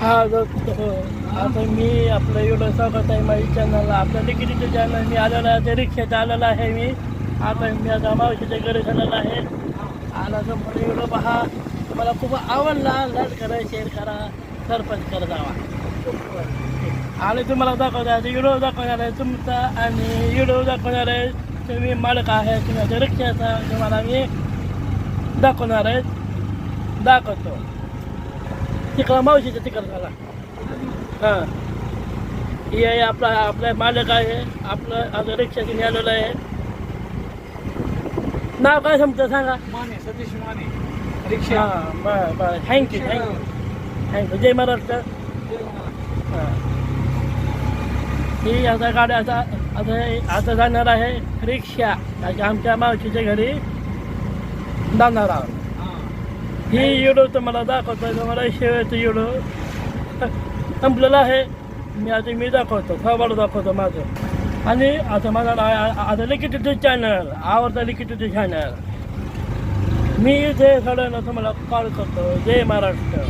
हा आता मी आपलं एवढं स्वागत आहे माझ्या चॅनलला. आपलं तिकीटीचं चॅनल मी आलेलं आहे, ते रिक्षाचं आलेलं आहे मी. आता मी आता मावशीच्या घरी झालेलं आहे. आला तर मला एवढं पहा, मला खूप आवडला. लाईक करा, शेअर करा, सरपंच करा जावा. आणि तुम्हाला दाखवणार आहे, व्हिडिओ दाखवणार आहे तुमचा, आणि व्हिडिओ दाखवणार आहे तुम्ही मालक आहे तुम्ही रिक्षाचा, तुम्हाला मी दाखवणार आहे, दाखवतो. तिकडं मावशीचं तिकडं झाला. हां, हे आहे आपला मालक आहे, आपलं आता रिक्षाची आलेलं आहे. नाव काय समजतं सांगा? माने, सतीश माने रिक्षा. हां, बरं बरं, थँक्यू थँक्यू. जय महाराष्ट्र. हां, ही आता गाडी आता जाणार आहे रिक्षा, आमच्या मावशीच्या घरी जाणार आहोत. ही व्हिडिओ तुम्हाला दाखवतो, तुम्हाला शेवटचं व्हिडिओ संपलेला आहे. मी दाखवतो, थोबाड दाखवतो माझं. आणि आता माझा आता लिखित चॅनल आवडता लिखित चॅनल. मी इथे सगळ्यांना तुम्हाला कॉल करतो. जय महाराष्ट्र.